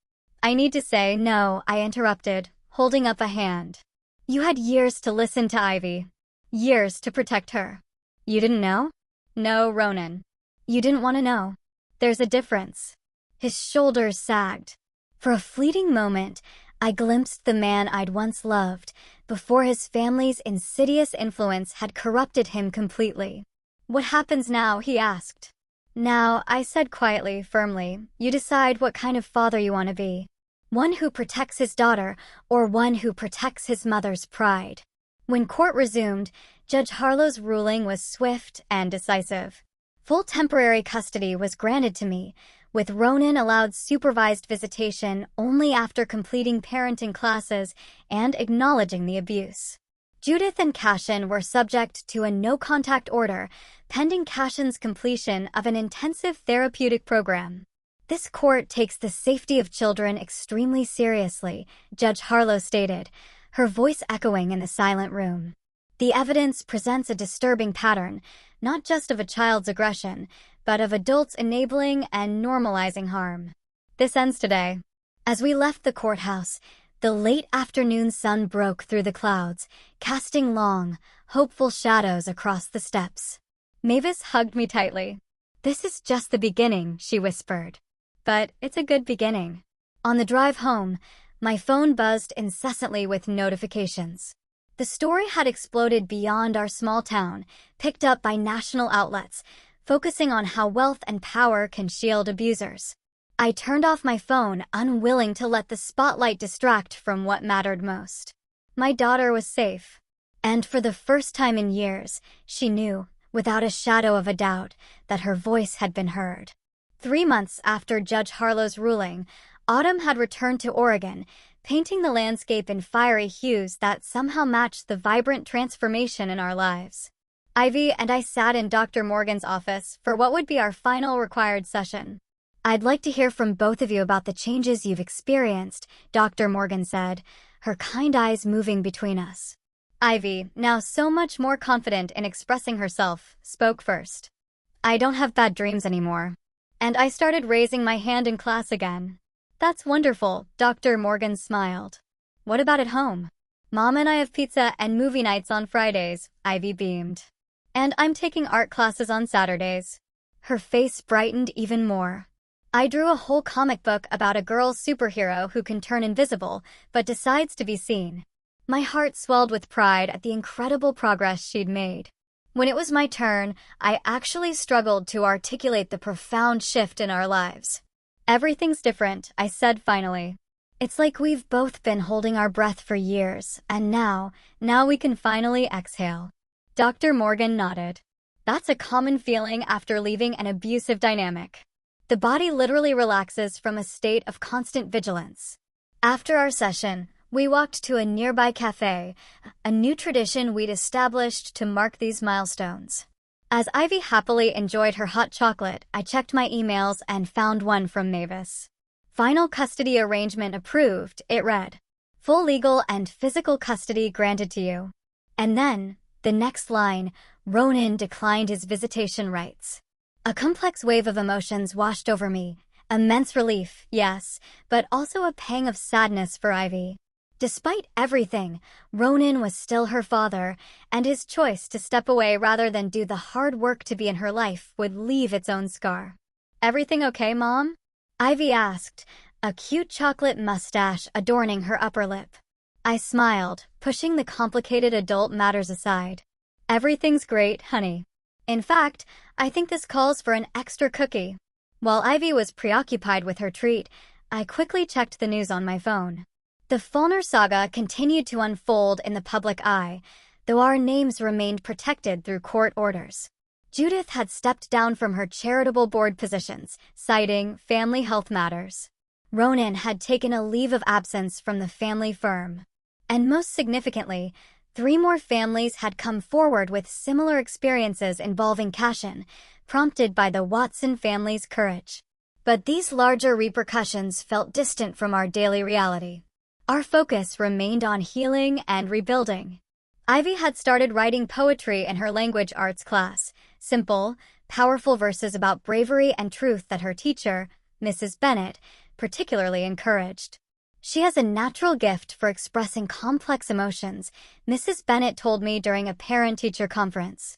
I need to say no, I interrupted, holding up a hand. You had years to listen to Ivy. Years to protect her. You didn't know? No, Ronan. You didn't want to know. There's a difference. His shoulders sagged. For a fleeting moment, I glimpsed the man I'd once loved, before his family's insidious influence had corrupted him completely. What happens now? He asked. Now, I said quietly, firmly, you decide what kind of father you want to be. One who protects his daughter, or one who protects his mother's pride. When court resumed, Judge Harlow's ruling was swift and decisive. Full temporary custody was granted to me, with Ronan allowed supervised visitation only after completing parenting classes and acknowledging the abuse. Judith and Cashin were subject to a no-contact order, pending Cashin's completion of an intensive therapeutic program. This court takes the safety of children extremely seriously, Judge Harlow stated, her voice echoing in the silent room. The evidence presents a disturbing pattern, not just of a child's aggression, but of adults enabling and normalizing harm. This ends today. As we left the courthouse, the late afternoon sun broke through the clouds, casting long, hopeful shadows across the steps. Mavis hugged me tightly. This is just the beginning, she whispered. But it's a good beginning. On the drive home, my phone buzzed incessantly with notifications. The story had exploded beyond our small town, picked up by national outlets, focusing on how wealth and power can shield abusers. I turned off my phone, unwilling to let the spotlight distract from what mattered most. My daughter was safe. And for the first time in years, she knew, without a shadow of a doubt, that her voice had been heard. 3 months after Judge Harlow's ruling, autumn had returned to Oregon, painting the landscape in fiery hues that somehow matched the vibrant transformation in our lives. Ivy and I sat in Dr. Morgan's office for what would be our final required session. I'd like to hear from both of you about the changes you've experienced, Dr. Morgan said, her kind eyes moving between us. Ivy, now so much more confident in expressing herself, spoke first. I don't have bad dreams anymore. And I started raising my hand in class again. That's wonderful, Dr. Morgan smiled. What about at home? Mom and I have pizza and movie nights on Fridays, Ivy beamed. And I'm taking art classes on Saturdays. Her face brightened even more. I drew a whole comic book about a girl superhero who can turn invisible, but decides to be seen. My heart swelled with pride at the incredible progress she'd made. When it was my turn, I actually struggled to articulate the profound shift in our lives. Everything's different, I said finally. It's like we've both been holding our breath for years, and now we can finally exhale. Dr. Morgan nodded. That's a common feeling after leaving an abusive dynamic. The body literally relaxes from a state of constant vigilance. After our session, we walked to a nearby cafe, a new tradition we'd established to mark these milestones. As Ivy happily enjoyed her hot chocolate, I checked my emails and found one from Mavis. Final custody arrangement approved, it read. Full legal and physical custody granted to you. And then, the next line, Ronan declined his visitation rights. A complex wave of emotions washed over me. Immense relief, yes, but also a pang of sadness for Ivy. Despite everything, Ronan was still her father, and his choice to step away rather than do the hard work to be in her life would leave its own scar. Everything okay, Mom? Ivy asked, a cute chocolate mustache adorning her upper lip. I smiled, pushing the complicated adult matters aside. Everything's great, honey. In fact, I think this calls for an extra cookie. While Ivy was preoccupied with her treat, I quickly checked the news on my phone. The Fulner saga continued to unfold in the public eye, though our names remained protected through court orders. Judith had stepped down from her charitable board positions, citing family health matters. Ronan had taken a leave of absence from the family firm. And most significantly, 3 more families had come forward with similar experiences involving Cashin, prompted by the Watson family's courage. But these larger repercussions felt distant from our daily reality. Our focus remained on healing and rebuilding. Ivy had started writing poetry in her language arts class, simple, powerful verses about bravery and truth that her teacher, Mrs. Bennett, particularly encouraged. She has a natural gift for expressing complex emotions, Mrs. Bennett told me during a parent-teacher conference.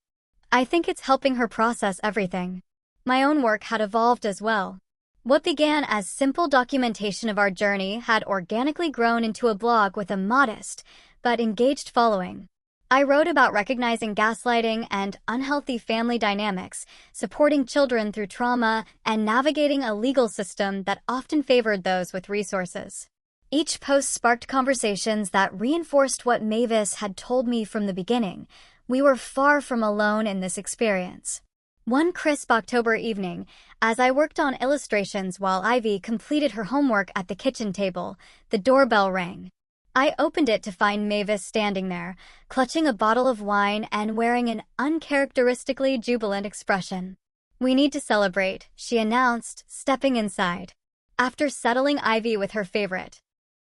I think it's helping her process everything. My own work had evolved as well. What began as simple documentation of our journey had organically grown into a blog with a modest but engaged following. I wrote about recognizing gaslighting and unhealthy family dynamics, supporting children through trauma, and navigating a legal system that often favored those with resources. Each post sparked conversations that reinforced what Mavis had told me from the beginning. We were far from alone in this experience. One crisp October evening, as I worked on illustrations while Ivy completed her homework at the kitchen table, the doorbell rang. I opened it to find Mavis standing there, clutching a bottle of wine and wearing an uncharacteristically jubilant expression. "We need to celebrate," she announced, stepping inside. After settling Ivy with her favorite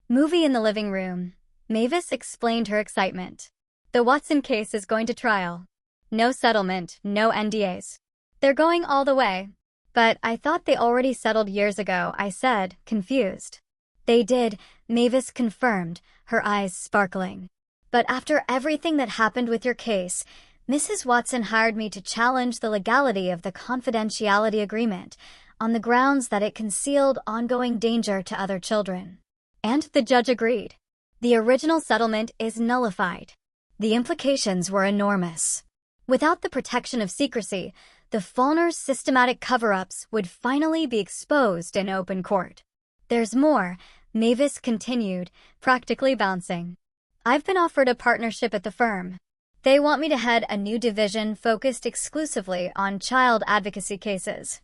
movie in the living room, Mavis explained her excitement. "The Watson case is going to trial. No settlement, no NDAs. They're going all the way." "But I thought they already settled years ago," I said, confused. "They did," Mavis confirmed, her eyes sparkling. "But after everything that happened with your case, Mrs. Watson hired me to challenge the legality of the confidentiality agreement on the grounds that it concealed ongoing danger to other children. And the judge agreed. The original settlement is nullified." The implications were enormous. Without the protection of secrecy, the Faulkners' systematic cover-ups would finally be exposed in open court. "There's more," Mavis continued, practically bouncing. "I've been offered a partnership at the firm. They want me to head a new division focused exclusively on child advocacy cases."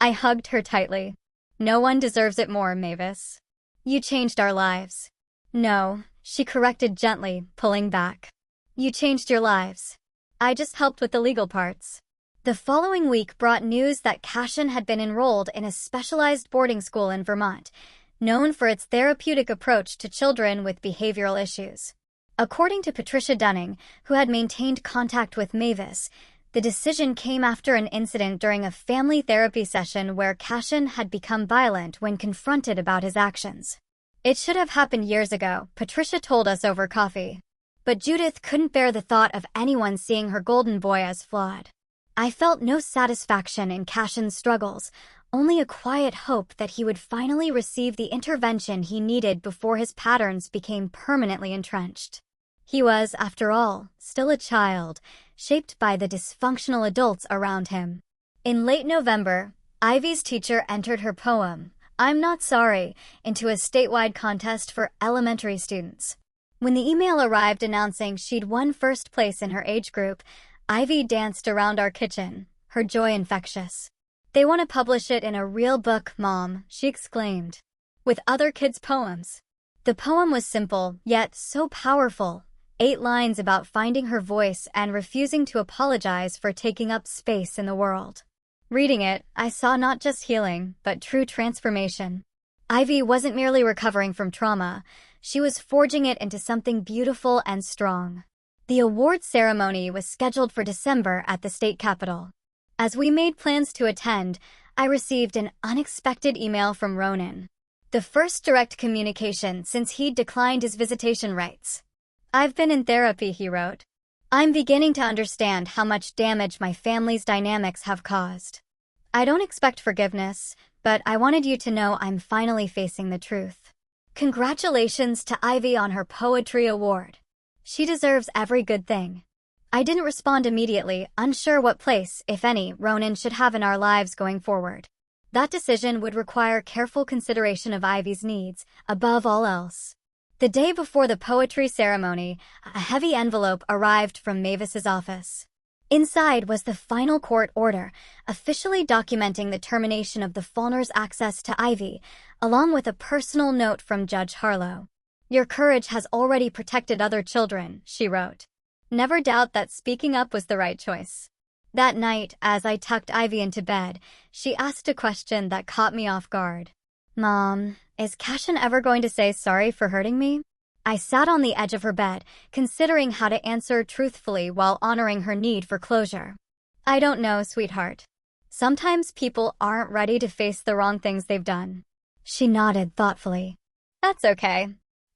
I hugged her tightly. "No one deserves it more, Mavis. You changed our lives." "No," she corrected gently, pulling back. "You changed your lives. I just helped with the legal parts." The following week brought news that Cashin had been enrolled in a specialized boarding school in Vermont, known for its therapeutic approach to children with behavioral issues. According to Patricia Dunning, who had maintained contact with Mavis, the decision came after an incident during a family therapy session where Cashin had become violent when confronted about his actions. "It should have happened years ago," Patricia told us over coffee. But Judith couldn't bear the thought of anyone seeing her golden boy as flawed. I felt no satisfaction in Cashin's struggles, only a quiet hope that he would finally receive the intervention he needed before his patterns became permanently entrenched. He was, after all, still a child, shaped by the dysfunctional adults around him. In late November, Ivy's teacher entered her poem, "I'm Not Sorry," into a statewide contest for elementary students. When the email arrived announcing she'd won first place in her age group, Ivy danced around our kitchen, her joy infectious. "They want to publish it in a real book, Mom," she exclaimed, "with other kids' poems." The poem was simple, yet so powerful. 8 lines about finding her voice and refusing to apologize for taking up space in the world. Reading it, I saw not just healing, but true transformation. Ivy wasn't merely recovering from trauma, she was forging it into something beautiful and strong. The award ceremony was scheduled for December at the state capitol. As we made plans to attend, I received an unexpected email from Ronan. The first direct communication since he'd declined his visitation rights. "I've been in therapy," he wrote. "I'm beginning to understand how much damage my family's dynamics have caused. I don't expect forgiveness, but I wanted you to know I'm finally facing the truth. Congratulations to Ivy on her poetry award. She deserves every good thing." I didn't respond immediately, unsure what place, if any, Ronan should have in our lives going forward. That decision would require careful consideration of Ivy's needs, above all else. The day before the poetry ceremony, a heavy envelope arrived from Mavis's office. Inside was the final court order, officially documenting the termination of the Faulkners' access to Ivy, along with a personal note from Judge Harlow. "Your courage has already protected other children," she wrote. "Never doubt that speaking up was the right choice." That night, as I tucked Ivy into bed, she asked a question that caught me off guard. "Mom, is Cashin ever going to say sorry for hurting me?" I sat on the edge of her bed, considering how to answer truthfully while honoring her need for closure. "I don't know, sweetheart. Sometimes people aren't ready to face the wrong things they've done. She nodded thoughtfully. That's okay.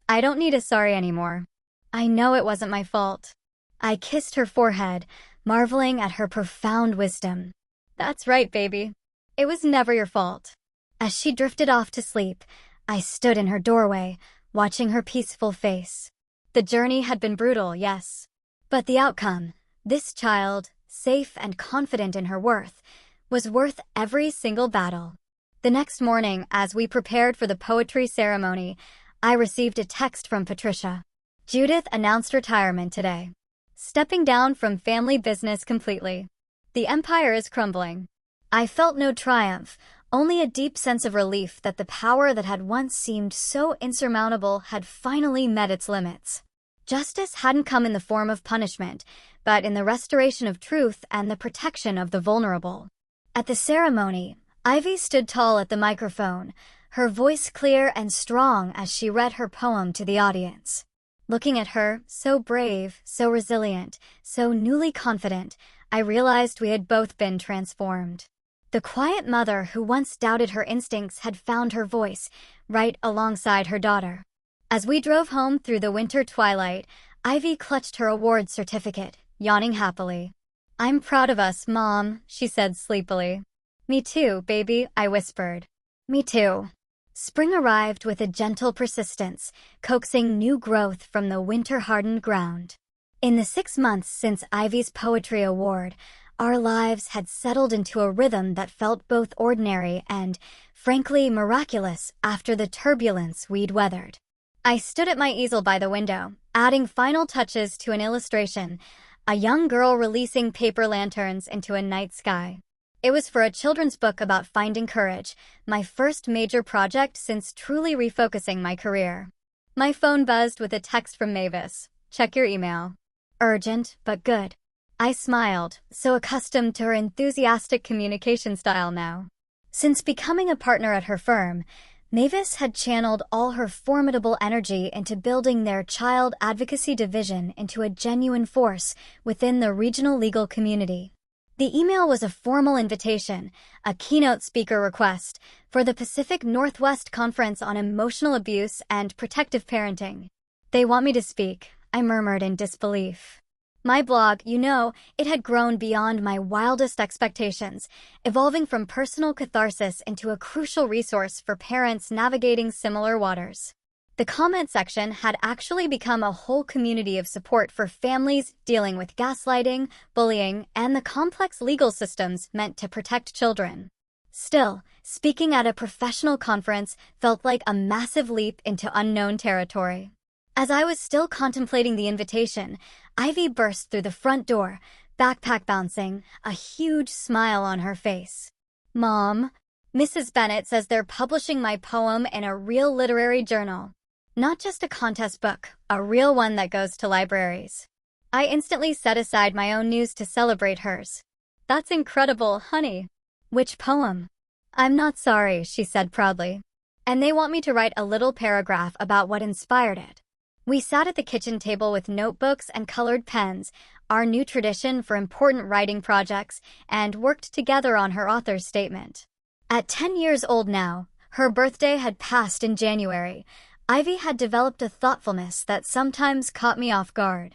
I don't need a sorry anymore. I know it wasn't my fault. I kissed her forehead, marveling at her profound wisdom. That's right, baby. It was never your fault. As she drifted off to sleep, I stood in her doorway, watching her peaceful face. The journey had been brutal, yes. But the outcome, this child, safe and confident in her worth, was worth every single battle. The next morning, as we prepared for the poetry ceremony, I received a text from Patricia. Judith announced retirement today. Stepping down from family business completely. The empire is crumbling. I felt no triumph, only a deep sense of relief that the power that had once seemed so insurmountable had finally met its limits. Justice hadn't come in the form of punishment, but in the restoration of truth and the protection of the vulnerable. At the ceremony, Ivy stood tall at the microphone, her voice clear and strong as she read her poem to the audience. Looking at her, so brave, so resilient, so newly confident, I realized we had both been transformed. The quiet mother who once doubted her instincts had found her voice, right alongside her daughter. As we drove home through the winter twilight, Ivy clutched her award certificate, yawning happily. I'm proud of us, Mom, she said sleepily. Me too, baby, I whispered. Me too. Spring arrived with a gentle persistence, coaxing new growth from the winter-hardened ground. In the 6 months since Ivy's Poetry Award, our lives had settled into a rhythm that felt both ordinary and, frankly, miraculous after the turbulence we'd weathered. I stood at my easel by the window, adding final touches to an illustration, a young girl releasing paper lanterns into a night sky. It was for a children's book about finding courage, my first major project since truly refocusing my career. My phone buzzed with a text from Mavis. Check your email. Urgent, but good. I smiled, so accustomed to her enthusiastic communication style now. Since becoming a partner at her firm, Mavis had channeled all her formidable energy into building their child advocacy division into a genuine force within the regional legal community. The email was a formal invitation, a keynote speaker request, for the Pacific Northwest Conference on Emotional Abuse and Protective Parenting. They want me to speak, I murmured in disbelief. My blog, it had grown beyond my wildest expectations, evolving from personal catharsis into a crucial resource for parents navigating similar waters. The comment section had actually become a whole community of support for families dealing with gaslighting, bullying, and the complex legal systems meant to protect children. Still, speaking at a professional conference felt like a massive leap into unknown territory. As I was still contemplating the invitation, Ivy burst through the front door, backpack bouncing, a huge smile on her face. Mom, Mrs. Bennett says they're publishing my poem in a real literary journal. Not just a contest book, a real one that goes to libraries. I instantly set aside my own news to celebrate hers. That's incredible, honey. Which poem? I'm not sorry, she said proudly. And they want me to write a little paragraph about what inspired it. We sat at the kitchen table with notebooks and colored pens, our new tradition for important writing projects, and worked together on her author's statement. At 10 years old now, her birthday had passed in January, Ivy had developed a thoughtfulness that sometimes caught me off guard.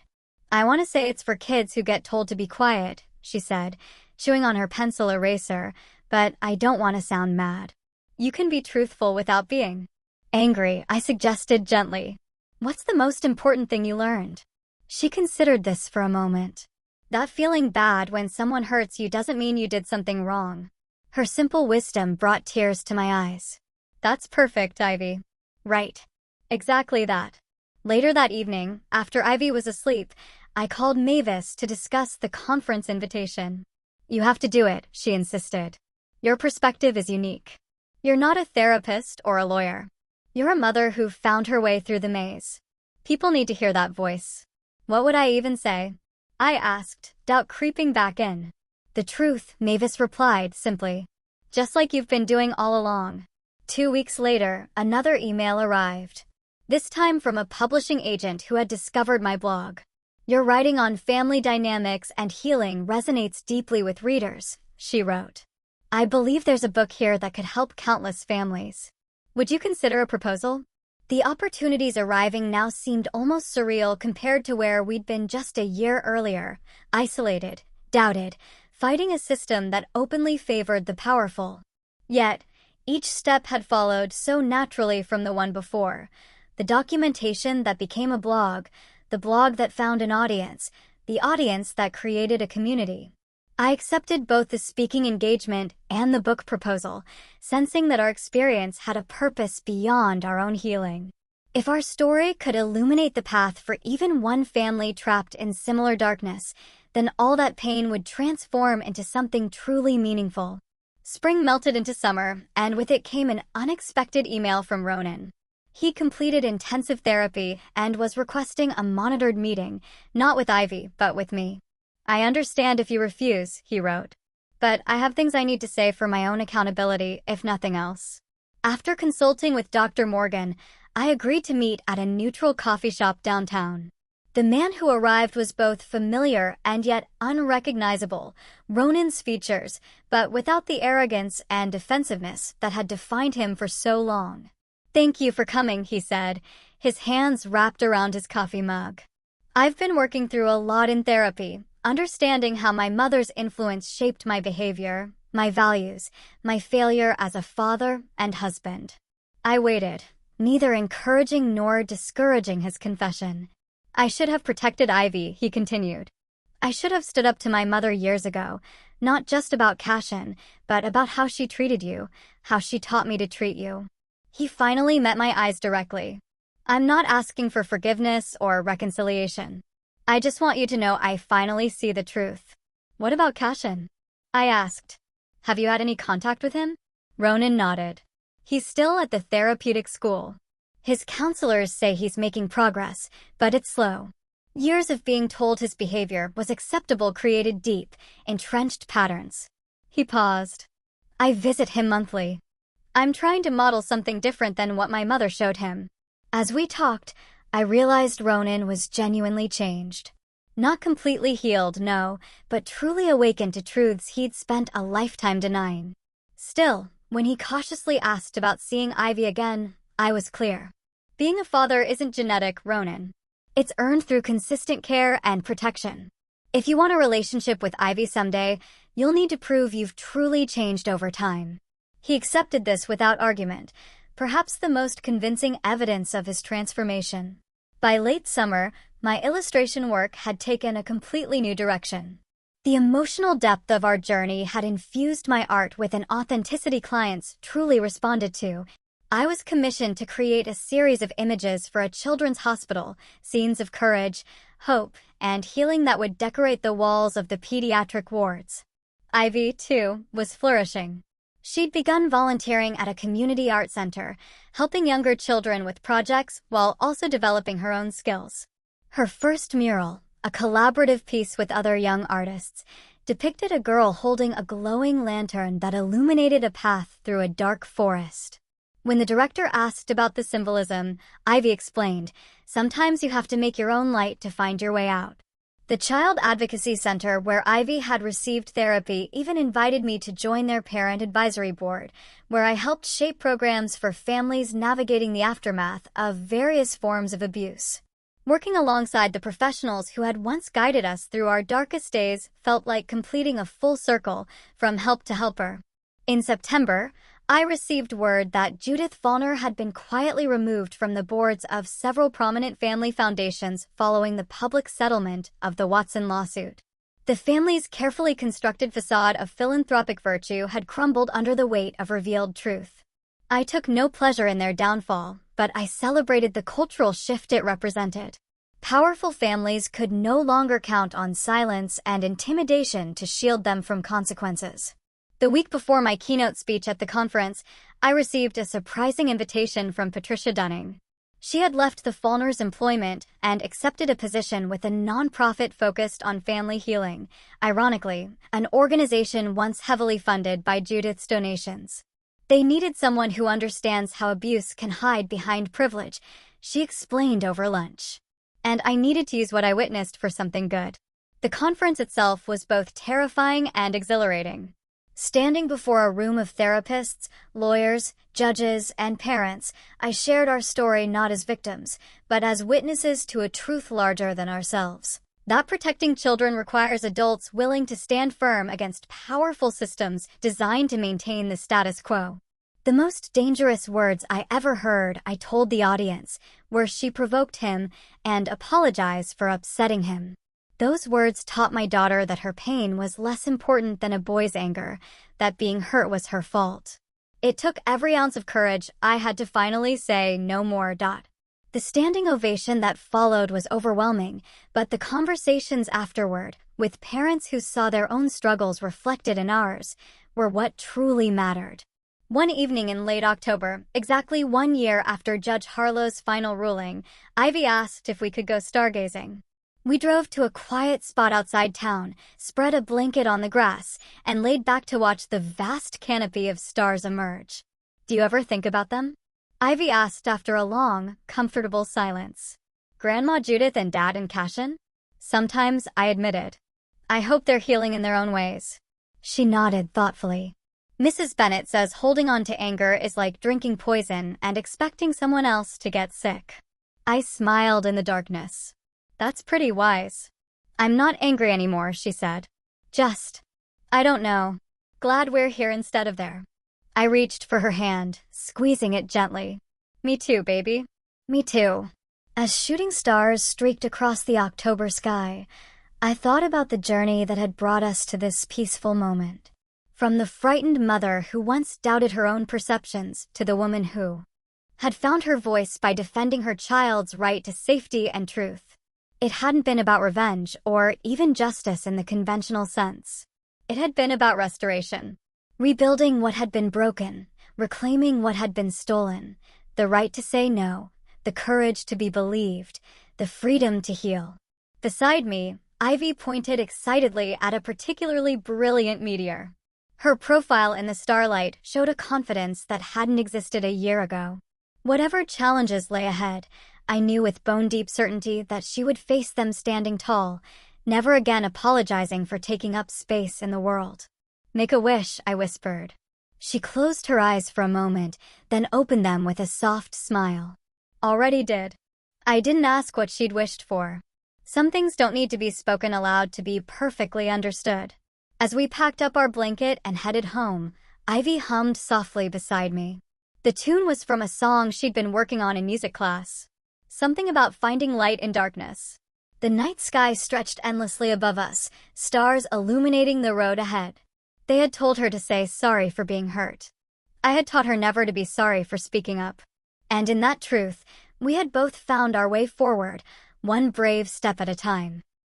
I want to say it's for kids who get told to be quiet, she said, chewing on her pencil eraser, but I don't want to sound mad. You can be truthful without being angry, I suggested gently. What's the most important thing you learned? She considered this for a moment. That feeling bad when someone hurts you doesn't mean you did something wrong. Her simple wisdom brought tears to my eyes. That's perfect, Ivy. Right. Exactly that. Later that evening, after Ivy was asleep, I called Mavis to discuss the conference invitation. You have to do it, she insisted. Your perspective is unique. You're not a therapist or a lawyer. You're a mother who found her way through the maze. People need to hear that voice. What would I even say? I asked, doubt creeping back in. The truth, Mavis replied simply. Just like you've been doing all along. 2 weeks later, another email arrived. This time from a publishing agent who had discovered my blog. Your writing on family dynamics and healing resonates deeply with readers, she wrote. I believe there's a book here that could help countless families. Would you consider a proposal? The opportunities arriving now seemed almost surreal compared to where we'd been just a year earlier, isolated, doubted, fighting a system that openly favored the powerful. Yet, each step had followed so naturally from the one before. The documentation that became a blog, the blog that found an audience, the audience that created a community. I accepted both the speaking engagement and the book proposal, sensing that our experience had a purpose beyond our own healing. If our story could illuminate the path for even one family trapped in similar darkness, then all that pain would transform into something truly meaningful. Spring melted into summer, and with it came an unexpected email from Ronan. He completed intensive therapy and was requesting a monitored meeting, not with Ivy, but with me. "I understand if you refuse," he wrote. "But I have things I need to say for my own accountability, if nothing else." After consulting with Dr. Morgan, I agreed to meet at a neutral coffee shop downtown. The man who arrived was both familiar and yet unrecognizable, Ronan's features, but without the arrogance and defensiveness that had defined him for so long. "Thank you for coming," he said, his hands wrapped around his coffee mug. "I've been working through a lot in therapy, understanding how my mother's influence shaped my behavior, my values, my failure as a father and husband." I waited, neither encouraging nor discouraging his confession. "I should have protected Ivy," he continued. "I should have stood up to my mother years ago, not just about Cashin, but about how she treated you, how she taught me to treat you." He finally met my eyes directly. "I'm not asking for forgiveness or reconciliation. I just want you to know I finally see the truth." "What about Cashin?" I asked. "Have you had any contact with him?" Ronan nodded. "He's still at the therapeutic school. His counselors say he's making progress, but it's slow. Years of being told his behavior was acceptable created deep, entrenched patterns." He paused. "I visit him monthly. I'm trying to model something different than what my mother showed him." As we talked, I realized Ronan was genuinely changed. Not completely healed, no, but truly awakened to truths he'd spent a lifetime denying. Still, when he cautiously asked about seeing Ivy again, I was clear. Being a father isn't genetic, Ronan. It's earned through consistent care and protection. If you want a relationship with Ivy someday, you'll need to prove you've truly changed over time. He accepted this without argument, perhaps the most convincing evidence of his transformation. By late summer, my illustration work had taken a completely new direction. The emotional depth of our journey had infused my art with an authenticity clients truly responded to. I was commissioned to create a series of images for a children's hospital, scenes of courage, hope, and healing that would decorate the walls of the pediatric wards. Ivy, too, was flourishing. She'd begun volunteering at a community art center, helping younger children with projects while also developing her own skills. Her first mural, a collaborative piece with other young artists, depicted a girl holding a glowing lantern that illuminated a path through a dark forest. When the director asked about the symbolism, Ivy explained, "Sometimes you have to make your own light to find your way out." The Child Advocacy Center where Ivy had received therapy even invited me to join their parent advisory board, where I helped shape programs for families navigating the aftermath of various forms of abuse. Working alongside the professionals who had once guided us through our darkest days felt like completing a full circle from help to helper. In September, I received word that Judith Faulkner had been quietly removed from the boards of several prominent family foundations following the public settlement of the Watson lawsuit. The family's carefully constructed facade of philanthropic virtue had crumbled under the weight of revealed truth. I took no pleasure in their downfall, but I celebrated the cultural shift it represented. Powerful families could no longer count on silence and intimidation to shield them from consequences. The week before my keynote speech at the conference, I received a surprising invitation from Patricia Dunning. She had left the Faulkner's employment and accepted a position with a nonprofit focused on family healing, ironically, an organization once heavily funded by Judith's donations. They needed someone who understands how abuse can hide behind privilege, she explained over lunch. And I needed to use what I witnessed for something good. The conference itself was both terrifying and exhilarating. Standing before a room of therapists, lawyers, judges, and parents, I shared our story not as victims, but as witnesses to a truth larger than ourselves. That protecting children requires adults willing to stand firm against powerful systems designed to maintain the status quo. The most dangerous words I ever heard, I told the audience, were "she provoked him" and "apologize for upsetting him." Those words taught my daughter that her pain was less important than a boy's anger, that being hurt was her fault. It took every ounce of courage I had to finally say no more. The standing ovation that followed was overwhelming, but the conversations afterward, with parents who saw their own struggles reflected in ours, were what truly mattered. One evening in late October, exactly 1 year after Judge Harlow's final ruling, Ivy asked if we could go stargazing. We drove to a quiet spot outside town, spread a blanket on the grass, and laid back to watch the vast canopy of stars emerge. "Do you ever think about them?" Ivy asked after a long, comfortable silence. "Grandma Judith and Dad and Cashin?" "Sometimes," I admitted. "I hope they're healing in their own ways." She nodded thoughtfully. "Mrs. Bennett says holding on to anger is like drinking poison and expecting someone else to get sick." I smiled in the darkness. "That's pretty wise." "I'm not angry anymore," she said. I don't know. Glad we're here instead of there." I reached for her hand, squeezing it gently. "Me too, baby." "Me too." As shooting stars streaked across the October sky, I thought about the journey that had brought us to this peaceful moment. From the frightened mother who once doubted her own perceptions to the woman who had found her voice by defending her child's right to safety and truth. It hadn't been about revenge or even justice in the conventional sense. It had been about restoration. Rebuilding what had been broken, reclaiming what had been stolen, the right to say no, the courage to be believed, the freedom to heal. Beside me, Ivy pointed excitedly at a particularly brilliant meteor. Her profile in the starlight showed a confidence that hadn't existed a year ago. Whatever challenges lay ahead, I knew with bone-deep certainty that she would face them standing tall, never again apologizing for taking up space in the world. "Make a wish," I whispered. She closed her eyes for a moment, then opened them with a soft smile. "Already did." I didn't ask what she'd wished for. Some things don't need to be spoken aloud to be perfectly understood. As we packed up our blanket and headed home, Ivy hummed softly beside me. The tune was from a song she'd been working on in music class. Something about finding light in darkness. The night sky stretched endlessly above us, stars illuminating the road ahead. They had told her to say sorry for being hurt. I had taught her never to be sorry for speaking up. And in that truth, we had both found our way forward, one brave step at a time.